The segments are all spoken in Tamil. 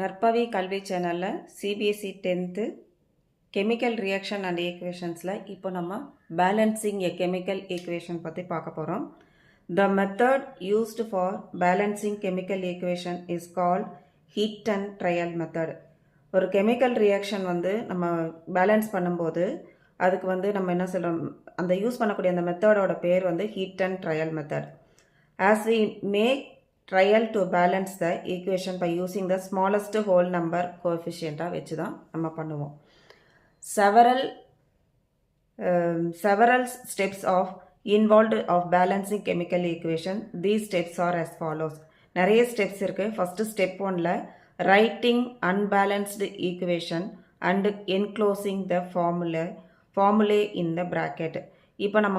நற்பவி கல்வி சேனலில் CBSE 10th chemical reaction and ஈக்குவேஷன்ஸில் இப்போ நம்ம பேலன்சிங் எ கெமிக்கல் ஈக்குவேஷன் பற்றி பார்க்க போகிறோம். The method used for balancing chemical equation is called hit and trial method. ஒரு கெமிக்கல் ரியாக்ஷன் நம்ம பேலன்ஸ் பண்ணும்போது அதுக்கு நம்ம என்ன சொல்கிறோம், அந்த யூஸ் பண்ணக்கூடிய அந்த மெத்தடோட பேர் hit and trial method. As we make trial to balance the equation by using the smallest whole number coefficient வச்சு தான் நம்ம பண்ணுவோம். several steps of involved of balancing chemical equation. These steps are as follows. நிறைய ஸ்டெப்ஸ் இருக்கு. ஃபர்ஸ்ட் ஸ்டெப் 1ல writing unbalanced equation and enclosing the formulae in the bracket. இப்போ நம்ம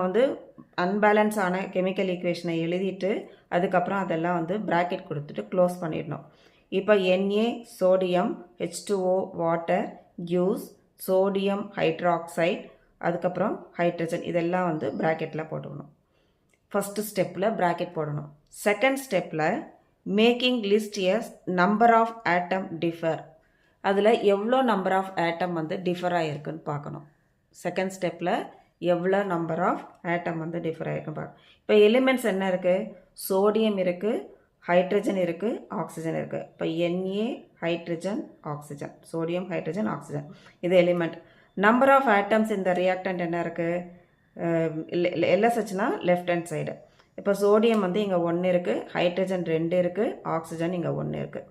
அன்பேலன்ஸ் ஆன கெமிக்கல் ஈக்குவேஷனை எழுதிட்டு அதுக்கப்புறம் அதெல்லாம் ப்ராக்கெட் கொடுத்துட்டு க்ளோஸ் பண்ணிடணும். இப்போ Na சோடியம், H2O வாட்டர், கியூஸ், சோடியம் ஹைட்ராக்சைடு, அதுக்கப்புறம் ஹைட்ரஜன், இதெல்லாம் ப்ராக்கெட்டில் போட்டுக்கணும். ஃபஸ்ட்டு ஸ்டெப்பில் ப்ராக்கெட் போடணும். செகண்ட் ஸ்டெப்பில் making list as number of atom differ. அதில் எவ்வளோ நம்பர் ஆஃப் ஆட்டம் டிஃபர் ஆகிருக்குன்னு பார்க்கணும். செகண்ட் ஸ்டெப்பில் எவ்வளோ நம்பர் ஆஃப் ஆட்டம் டிஃபர் ஆகிருக்குன்னு பார்க்கணும். இப்போ எலிமெண்ட்ஸ் என்ன இருக்குது? சோடியம் இருக்குது, ஹைட்ரஜன் இருக்குது, ஆக்சிஜன் இருக்குது. இப்போ Na hydrogen oxygen, sodium hydrogen oxygen, இது எலிமெண்ட். நம்பர் ஆஃப் ஆட்டம்ஸ் இந்த ரியாக்டன்ட் என்ன இருக்குது? LSHனா லெஃப்ட் ஹேண்ட் சைடு. இப்போ சோடியம் இங்கே 1 இருக்குது, ஹைட்ரஜன் 2 இருக்குது, ஆக்சிஜன் இங்கே 1 இருக்குது.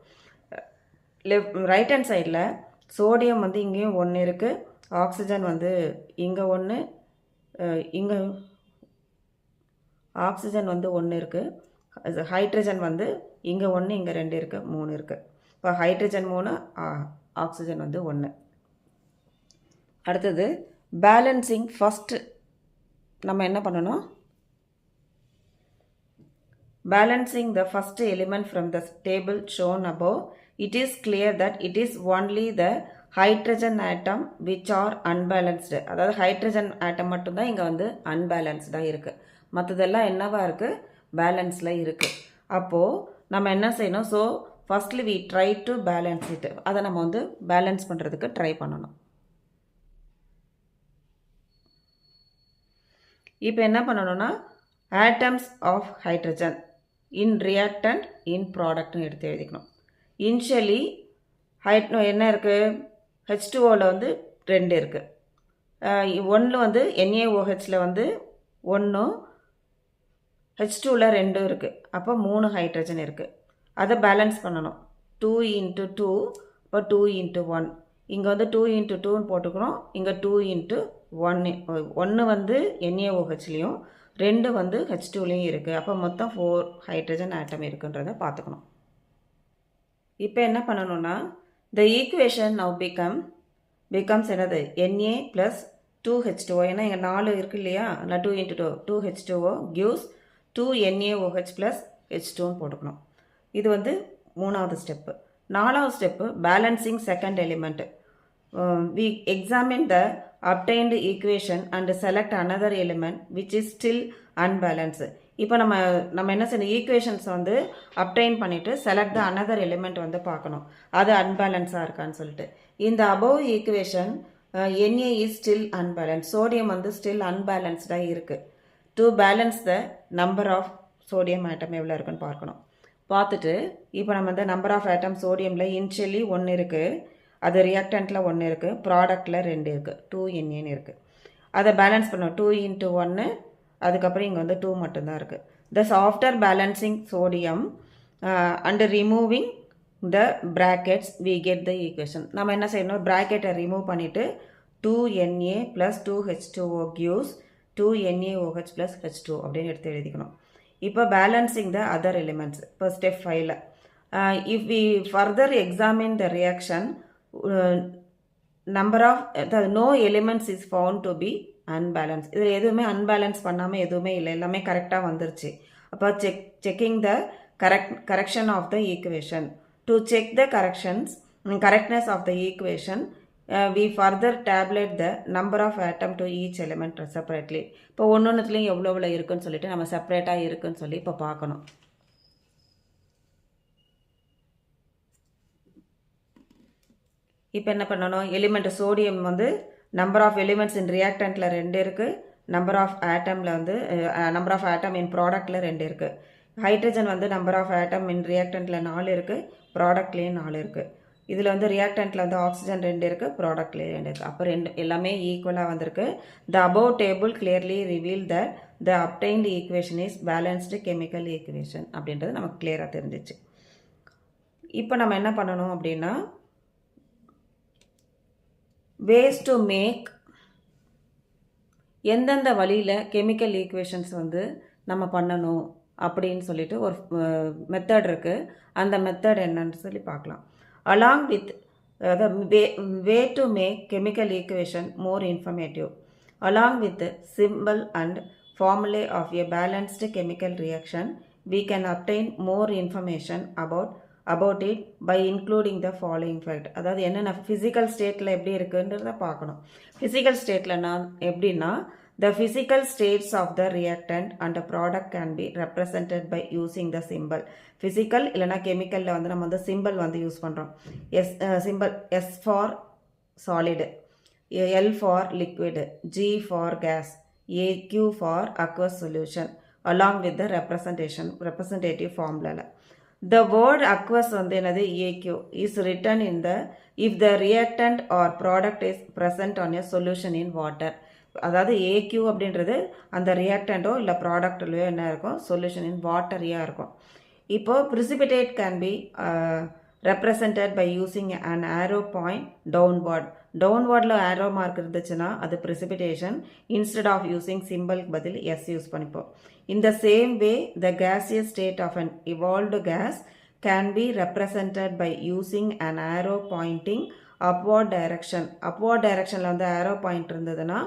ரைட் ஹேண்ட் சைடில் சோடியம் இங்கேயும் 1 இருக்குது, ஆக்சிஜன் இங்கே 1, இங்கே ஆக்சிஜன் 1 இருக்குது, ஹைட்ரஜன் இங்கே 1, இங்கே 2 இருக்குது, 3 இருக்குது. இப்போ ஹைட்ரஜன் 3, ஆக்சிஜன் 1. அடுத்தது பேலன்சிங். ஃபஸ்ட்டு நம்ம என்ன பண்ணணும்? Balancing the first element from the table shown above. It is clear that it is only the hydrogen atom which are unbalanced. அதாவது ஹைட்ரஜன் ஆட்டம் மட்டும்தான் இங்கே அன்பேலன்ஸ்டாக இருக்குது. மற்றதெல்லாம் என்னவா இருக்குது? பேலன்ஸில் இருக்குது. அப்போது நம்ம என்ன செய்யணும்? So firstly we try to balance it. அதை நம்ம பேலன்ஸ் பண்ணுறதுக்கு ட்ரை பண்ணணும். இப்போ என்ன பண்ணணும்னா atoms of hydrogen in reactant in ப்ராடக்ட்னு எடுத்து எழுதிக்கணும். இனிஷியலி என்ன இருக்குது? H2Oவில் 2 இருக்குது. 1 NaOHல 1, H2ல 2 இருக்குது. அப்போ 3 ஹைட்ரஜன் இருக்குது. அதை பேலன்ஸ் பண்ணணும். 2 into 2, இப்போ 2 into 1. இங்கே 2 into 2ன்னு போட்டுக்கிறோம். இங்கே 2 into 1. 1 NaOHலையும் 2 H2லையும் இருக்குது. அப்போ மொத்தம் 4 ஹைட்ரஜன் ஆட்டம் இருக்குன்றதை பார்த்துக்கணும். இப்போ என்ன பண்ணணும்னா the equation now becomes என்னது? Na plus 2H2O. ஏன்னா இங்கே 4 இருக்கு இல்லையா? நான் 2 into 2H2O gives 2 NaOH plus H2ன்னு போட்டுக்கணும். இது மூணாவது ஸ்டெப்பு. நாலாவது step balancing second element. we examine the obtained equation and select another element which is still unbalanced. இப்போ நம்ம என்ன செய்யணும்? ஈக்குவேஷன்ஸ் அப்டைன் பண்ணிவிட்டு செலக்ட் த அனதர் எலிமெண்ட் பார்க்கணும், அது அன்பேலன்ஸாக இருக்கான்னு சொல்லிட்டு. இந்த above equation Na is still unbalance. Sodium still அன்பேலன்ஸ்டாக இருக்குது. To balance the number of sodium atom எவ்வளோ இருக்குன்னு பார்க்கணும். பார்த்துட்டு இப்போ நம்ம நம்பர் ஆஃப் ஆட்டம் சோடியமில் இனிஷியலி 1 இருக்குது, அது ரியாக்டன்ட்டில் 1 இருக்குது, ப்ராடக்டில் 2 இருக்குது, 2 Na இருக்குது. அதை பேலன்ஸ் பண்ணணும். 2 into 1, அதுக்கப்புறம் இங்கே 2 மட்டும்தான் இருக்குது. thus after balancing sodium and removing the brackets we get the equation. நம்ம என்ன செய்யணும்? ப்ராக்கெட்டை ரிமூவ் பண்ணிவிட்டு 2Na plus 2H2O gives 2NaOH plus H2O அப்படின்னு எடுத்து எழுதிக்கணும். இப்போ பேலன்சிங் த அதர் எலிமெண்ட்ஸ். இப்போ step 5ல if we further examine the reaction, number of no elements is found to be unbalance. இதில் எதுவுமே அன்பேலன்ஸ் பண்ணாமல் எதுவுமே இல்லை, எல்லாமே கரெக்டாக வந்துருச்சு. அப்போ checking the correction of the equation. To check the correctness of the equation we further tabulate the number of atom to each element separately. இப்போ ஒன்னொன்னுத்துலேயும் எவ்வளோ இருக்குன்னு சொல்லிட்டு நம்ம செப்பரேட்டாக இருக்குன்னு சொல்லி இப்போ பார்க்கணும். இப்போ என்ன பண்ணணும், எலிமெண்ட் சோடியம் வந்து நம்பர் ஆஃப் எலிமெண்ட்ஸ் இன் ரியாக்டண்ட்டில் 2 இருக்குது, நம்பர் ஆஃப் ஆட்டமில் வந்து நம்பர் ஆஃப் ஆட்டம் இன் ப்ராடக்டில் 2 இருக்குது. ஹைட்ரஜன் வந்து நம்பர் ஆஃப் ஆட்டம் இன் ரியாக்டண்ட்டில் 4 இருக்குது, ப்ராடக்ட்லேயும் 4 இருக்குது. இதில் வந்து ரியாக்டண்ட்டில் வந்து ஆக்சிஜன் 2 இருக்குது, ப்ராடக்ட்லேயும் 2 இருக்குது. அப்போ எல்லாமே ஈக்குவலாக வந்திருக்கு. The above table clearly reveal that the obtained equation is balanced chemical equation அப்படின்றது நமக்கு கிளியராக தெரிஞ்சிச்சு. இப்போ நம்ம என்ன பண்ணணும் அப்படின்னா, வேஸ் டு மேக் எந்தெந்த வழியில் கெமிக்கல் ஈக்குவேஷன்ஸ் வந்து நம்ம பண்ணணும் அப்படின்னு சொல்லிட்டு ஒரு மெத்தட் இருக்குது. அந்த மெத்தட் என்னன்னு சொல்லி பார்க்கலாம். Along with way to make chemical equation more informative. Along with simple and formulae of a balanced chemical reaction, we can obtain more information about it by including the following fact. அதாவது என்னென்ன ஃபிசிக்கல் ஸ்டேட்டில் எப்படி இருக்குன்றத பார்க்கணும். ஃபிசிக்கல் ஸ்டேட்டில் எப்படின்னா, the physical states of the reactant and the product can be represented by using the symbol. physical இல்லைனா கெமிக்கலில் வந்து நம்ம வந்து சிம்பிள் வந்து யூஸ் பண்ணுறோம். Simple S for solid, L for liquid, G for gas, AQ for aqueous solution along with the representative formula. The word aqueous வந்து என்னது, AQ is written in the if the reactant or product is present on a solution in water. அதாவது AQ அப்படின்றது அந்த ரியாக்டண்ட்டோ இல்லை ப்ராடக்ட்லையோ என்ன இருக்கும், சொல்யூஷன் இன் வாட்டரியாக இருக்கும். இப்போது precipitate can be represented by using an arrow point downward. டவுன்வார்டில் ஆரோ மார்க் இருந்துச்சுன்னா அது precipitation. இன்ஸ்டெட் ஆஃப் யூஸிங் சிம்பிளுக்கு பதில் எஸ் யூஸ் பண்ணிப்போம். In the same way the gaseous state of an evolved gas can be represented by using an arrow pointing upward direction. upward directionல வந்து arrow point இருந்ததுன்னா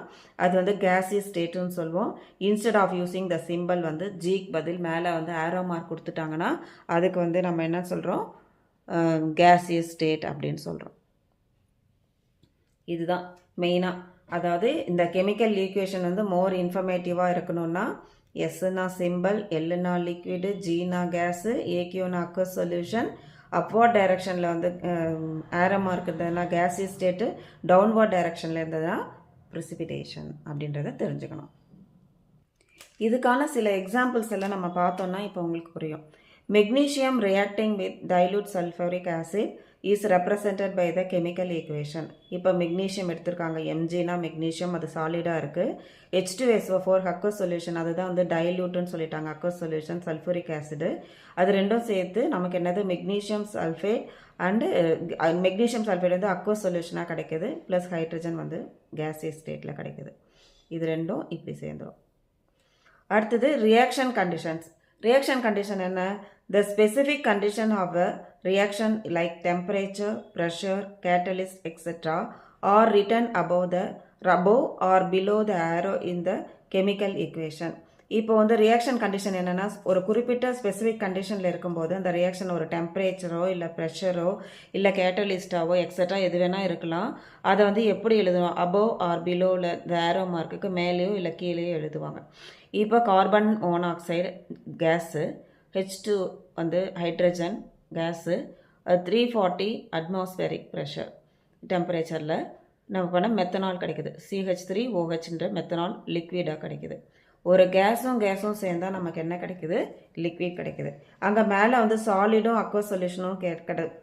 அது வந்து gaseous ஸ்டேட்டுன்னு சொல்லுவோம். Instead of using the simple வந்து ஜிக்கு பதில் மேலே வந்து arrow மார்க் கொடுத்துட்டாங்கன்னா அதுக்கு வந்து நம்ம என்ன சொல்கிறோம், gaseous ஸ்டேட் அப்படின்னு சொல்கிறோம். இதுதான் மெயினாக. அதாவது இந்த கெமிக்கல் ஈக்குவேஷன் வந்து மோர் இன்ஃபர்மேட்டிவாக இருக்கணும்னா எஸ்னா சிம்பிள், எல்லுனா லிக்விடு, ஜீனா கேஸு, ஏக்யூனா அக்வஸ் சொல்யூஷன், அப்வார்ட் டைரக்ஷனில் வந்து ஆரமாக இருக்கிறதுனா கேஸியஸ் ஸ்டேட்டு, டவுன்வார்ட் டைரக்ஷனில் இருந்ததுன்னா ப்ரிசிபிடேஷன் அப்படின்றத தெரிஞ்சுக்கணும். இதுக்கான சில எக்ஸாம்பிள்ஸ் எல்லாம் நம்ம பார்த்தோம்னா இப்போ உங்களுக்கு புரியும். Magnesium reacting with dilute sulphuric acid is represented by the chemical equation. இப்போ மெக்னீஷியம் எடுத்திருக்காங்க, எம்ஜினா மெக்னீஷியம், அது சாலிடாக இருக்குது. H2SO4 அக்வஸ் சொல்யூஷன், அதுதான் வந்து டைலூட்டுன்னு சொல்லிட்டாங்க, அக்வஸ் சொல்யூஷன் சல்ஃபூரிக் ஆசிடு. அது ரெண்டும் சேர்த்து நமக்கு என்னது, magnesium sulphate and magnesium sulphate வந்து அக்வஸ் சொல்யூஷனாக கிடைக்கிது, ப்ளஸ் ஹைட்ரஜன் வந்து கேசியஸ் ஸ்டேட்டில் கிடைக்கிது. இது ரெண்டும் இப்படி சேர்ந்துடும். அடுத்தது ரியாக்ஷன் கண்டிஷன்ஸ். ரியாக்ஷன் கண்டிஷன் என்ன, the specific condition of a reaction like temperature, pressure, catalyst, etc. are written above or below the arrow in the chemical equation. இப்போ வந்து ரியாக்ஷன் கண்டிஷன் என்னென்னா, ஒரு குறிப்பிட்ட ஸ்பெசிஃபிக் கண்டிஷனில் இருக்கும்போது அந்த ரியாக்ஷன் ஒரு டெம்பரேச்சரோ இல்லை ப்ரெஷரோ இல்லை கேட்டலிஸ்டாவோ எக்ஸட்ரா எது வேணால் இருக்கலாம். அதை வந்து எப்படி எழுதுவோம், அபோவ் ஆர் பிலோவில் த ஆரோ மார்க்குக்கு மேலேயோ இல்லை கீழேயோ எழுதுவாங்க. இப்போ கார்பன் மோனாக்சைடு கேஸு, H2 வந்து ஹைட்ரஜன் கேஸு, 340 அட்மாஸ்பேரிக் ப்ரெஷர் டெம்பரேச்சரில் நம்ம பண்ண மெத்தனால் கிடைக்குது, CH3OHன்ற மெத்தனால் லிக்விடாக கிடைக்குது. ஒரு கேஸும் சேர்ந்தால் நமக்கு என்ன கிடைக்குது, லிக்விட் கிடைக்குது. அங்கே மேலே வந்து சாலிடும் அக்வஸ் சொல்யூஷனும்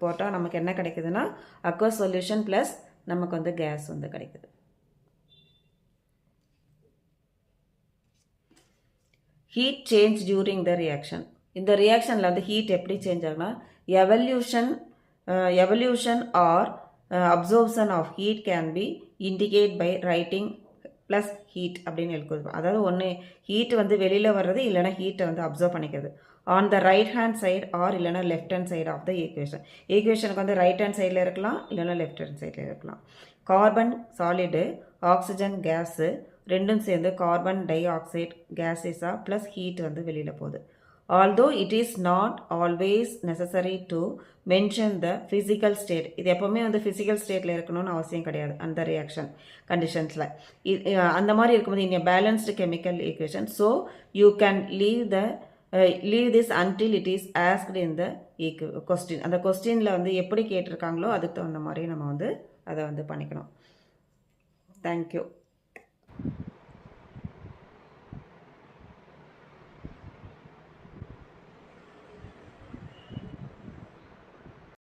போட்டால் நமக்கு என்ன கிடைக்குதுன்னா அக்வஸ் சொல்யூஷன் ப்ளஸ் நமக்கு வந்து கேஸ் வந்து கிடைக்குது. Heat change during the reaction. இந்த ரியாக்ஷனில் வந்து ஹீட் எப்படி சேஞ்ச் ஆகுனா, evolution or absorption of heat can be indicate by writing plus heat அப்படின்னு எழுதுவோம். அதாவது ஒன்று ஹீட் வந்து வெளியில் வர்றது, இல்லைனா ஹீட்டை வந்து அப்சர்வ் பண்ணிக்கிறது. On the right hand side or இல்லைனா left hand side of the equation. ஈக்குவேஷனுக்கு வந்து ரைட் ஹேண்ட் சைடில் இருக்கலாம், இல்லைனா லெஃப்ட் ஹேண்ட் சைடில் இருக்கலாம். கார்பன் சாலிடு, ஆக்சிஜன் கேஸு ரெண்டும் சேர்ந்து கார்பன் டை ஆக்சைடு கேஸஸாக ப்ளஸ் ஹீட் வந்து வெளியில் போகுது. although it is not always necessary to mention the physical state. இது எப்போவுமே வந்து physical stateல இருக்கணும்னு அவசியம் கிடையாது அந்த ரியாக்ஷன் கண்டிஷன்ஸில். அந்த மாதிரி இருக்கும்போது in a balanced chemical equation, so you can leave this until it is asked in the question. அந்த கொஸ்டினில் வந்து எப்படி கேட்டிருக்காங்களோ அதுக்கு தகுந்த மாதிரி நம்ம வந்து அதை வந்து பண்ணிக்கணும். தேங்க்யூ.